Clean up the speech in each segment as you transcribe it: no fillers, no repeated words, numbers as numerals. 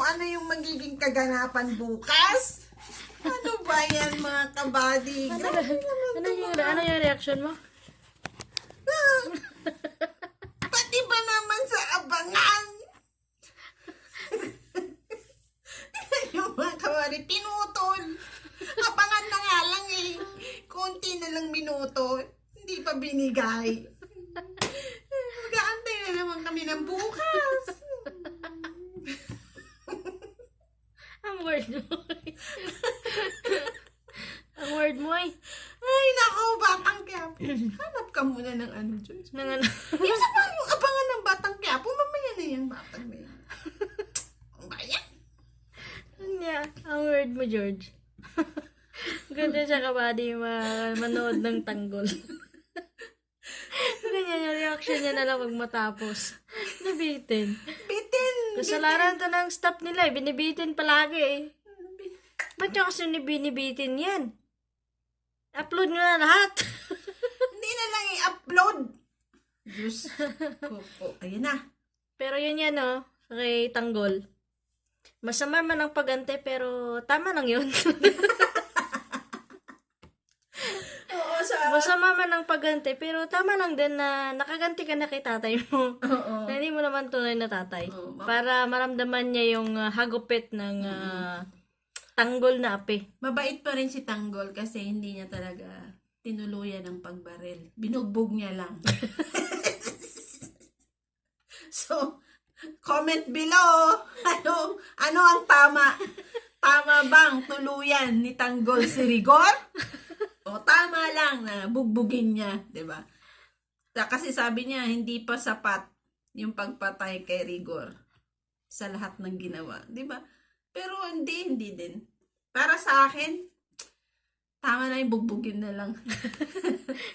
ano yung magiging kaganapan bukas. Ano ba yan mga kabady? Ano yung reaction mo? Pati ba naman sa abangan? Yung mga kabady, pinutol. Abangan na nga lang eh. Konti na lang minuto. Hindi pa binigay. Mag-aantay na naman kami ng bukas. Ang word mo. Ang word mo ay. Ay, nako, Batang Quiapo. Hanap ka muna ng ano, Diyos. Nang ano. Yung sa yung abangan ng Batang Quiapo, mamaya na yung batang na yan. Ang bayan. Yeah, ang word mo, George. Ganda siya kabady manood ng tanggol. Ganyan yung reaction niya na lang pag matapos. Nabitin. Bitin. Kasalanan to ng staff nila eh. Binibitin palagi eh. Ba't nyo kasi binibitin yan? Upload nyo na lahat. Hindi na lang i-upload. Diyos ko po. Ayun na. Pero yun yan oh. Kay tanggol. Masama man ang pagante pero tama lang yun. Oo, sa... Masama man ang pagante pero tama lang din na nakaganti ka na kay tatay mo. Oo. Na hindi mo naman tunay na tatay. Oo, Para maramdaman niya yung hagupit ng tanggol na api. Mabait pa rin si Tanggol kasi hindi niya talaga tinuluyan ng pagbaril. Binugbog niya lang. So, comment below. Ano ang tama? Tama bang tuluyan ni Tanggol si Rigor? O tama lang na bugbugin niya, 'di ba? Kasi sabi niya hindi pa sapat yung pagpatay kay Rigor sa lahat ng ginawa, 'di ba? Pero hindi din. Para sa akin, tama na yung bugbugin na lang.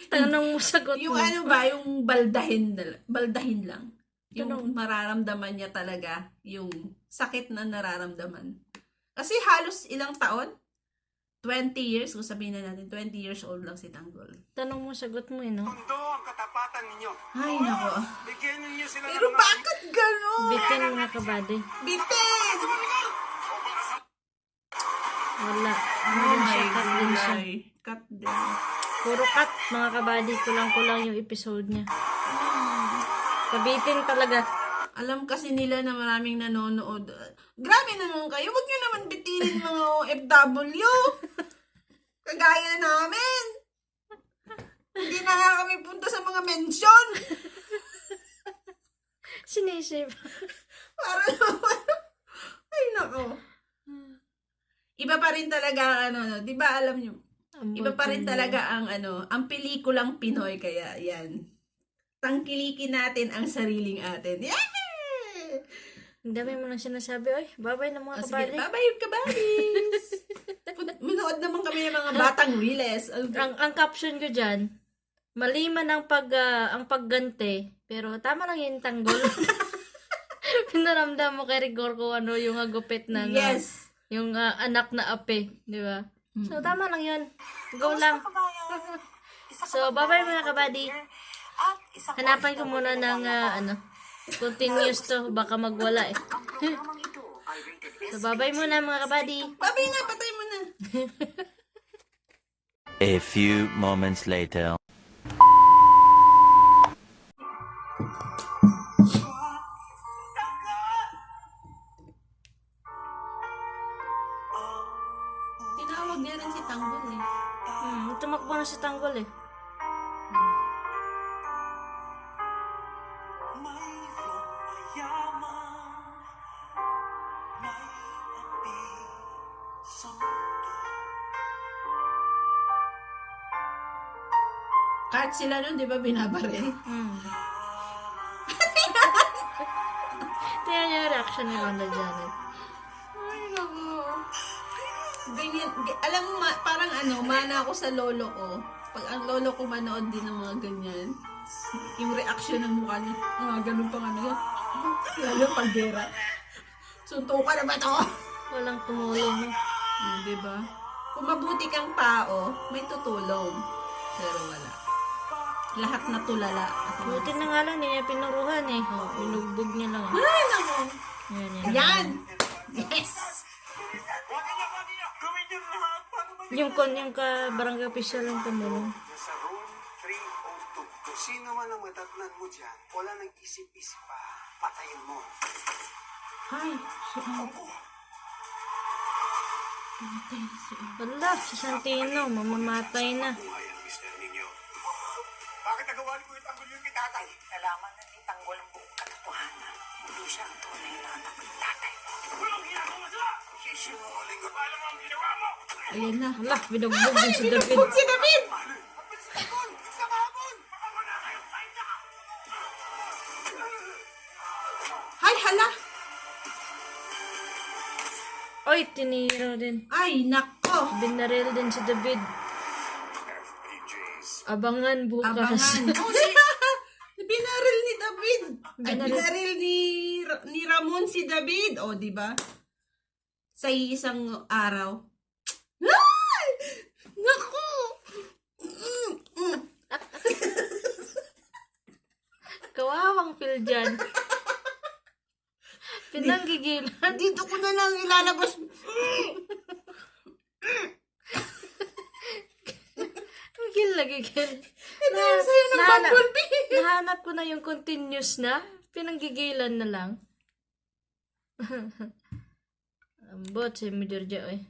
Tanong mo, sagot Yung mo. ano ba, yung baldahin lang. Yung Tanong. mararamdaman niya talaga, yung sakit na nararamdaman. Kasi halos ilang taon? 20 years, kung sabihin na natin, 20 years old lang si Tanggol. Tanong mo, sagot mo no? Tondo ang katapatan ninyo. Ay, nako. Bigyan ninyo sila Pero ng mga... bakit gano'n? Bitin mga kabady. Bitin! Wala. Ano Oh din my siya, cut din siya. God. Cut din. Puro cut, mga kabady. Kulang-kulang yung episode niya. Kabitin talaga. Alam kasi nila na maraming nanonood. Grabe naman kayo. Huwag nyo naman bitinin mga OFW. Kagaya namin. Hindi na nga kami punta sa mga mention. Sinisip. Para naman. Ay, nako. Iba pa rin talaga ang ano, di ba alam nyo? Iba pa rin talaga ang ano, ang pelikulang Pinoy. Kaya yan. Tangkilikin natin ang sariling atin. Yeah! Ang dami mo nang sinasabi. Oy, babay na mga Sige, kabady. bye-bye, kabadis! Manood naman kami ng mga batang riles. Ang caption ko dyan, mali man ang ang paggante, pero tama lang yung tanggol. Pinaramdam mo kay Rigor kung ano yung agupit ng Yes. yung anak na ape, di ba? So, tama lang yun. Go lang. So, bye-bye mga kabady. Hanapan ko muna ng continuous to. Baka magwala eh. So, bye-bye muna mga kabady. Babay na, patay mo na. A few moments later. Tinawag niya rin si Tanggol eh. Tumakbo na si tanggol eh. Kahit sila nun, di ba, binabaril? Tingnan niyo yung reaction ni Ronda Janet. Ay, naku. Ganyan, alam mo, parang ano, mana ako sa lolo ko. Pag ang lolo ko manood din ng mga ganyan, yung reaction ng mukha niya, ganun pang ano yan. Lalo pag gera. Suntukan na ba to? Walang tumulong. Di ba? Kung mabuti kang tao, may tutulong. Pero wala. Lahat na tulala. Buti na nga lang, hindi niya pinuruhan eh. Binugbog niya lang. Ay, naku. Ayan, yan. Ayan! Yes! Wag niyo, gawin niyo lahat. Paano ba Yung ka barangay official lang tumulong. Nasa room 302. Kung sino man ang matatnan mo dyan, wala nang isip-isip pa. Patayin mo. Ay, si Ako. Wala, si Santino, mamamatay na. Kung ay ang mister ninyo. Bakit nagawa ni Kuya Tanggol yung kay tatay? Nalaman na ni Tanggol ang buong katotohanan. Hindi siya ang tunay na anak ng tatay mo. Walang ginagawa sa! Sisinungaling ka. Alam mo ang ginawa mo! Ayan na. Wala, binugbog din si David. Bug si David! Mabilis ka doon! Sa babon! Wala kayo! Kain na! Ay, hala! Oy, tiniro din. Ay, nako! Binaril din si David. FPJs. Abangan bukas. Abangan. Binaril ni David. Ay, binaril ni Ramon si David. O, di ba? Sa isang araw. Ay! Naku! Kawawang feel dyan. Pinanggigilan. Dito ko na lang ilalabas. Gigil na gigil. Ito yung sa'yo ng bumblebee. Nahanap ko na yung continuous na. Pinanggigilan na lang. Ambot si Midorja eh.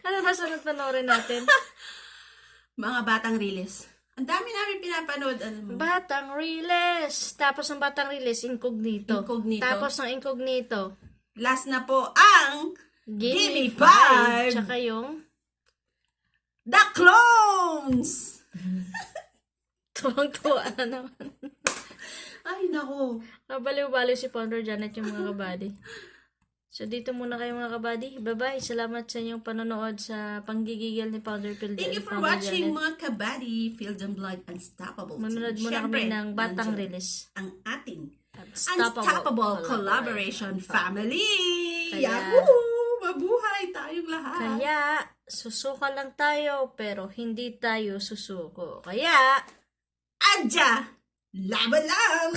Ano na sunod panoorin natin? Mga batang riles. Ang dami namin pinapanood. Alam mo. Batang Riles. Tapos ng Batang Riles, Incognito. Incognito. Tapos ng Incognito, Last na po ang Gimme Gimme 5. Five. Tsaka yung The Clones! tuwang-tuwa na naman. Ay, nako. Nabaliw-baliw si Founder Janet yung mga kabady. So, dito muna kayo mga kabady. Bye-bye. Salamat sa inyong panonood sa panggigigil ni Founder Phil Thank you and for Founder watching Janet. mga kabady. Field and Blood Unstoppable. Manonood muna Siyempre, kami ng Batang nandiyan Riles. ang ating Unstoppable Unstoppable Collaboration Family. Kaya- Yahoo! Mabuhay tayong lahat. Kaya, susuka lang tayo, pero hindi tayo susuko. Kaya, Adya! Laban lang!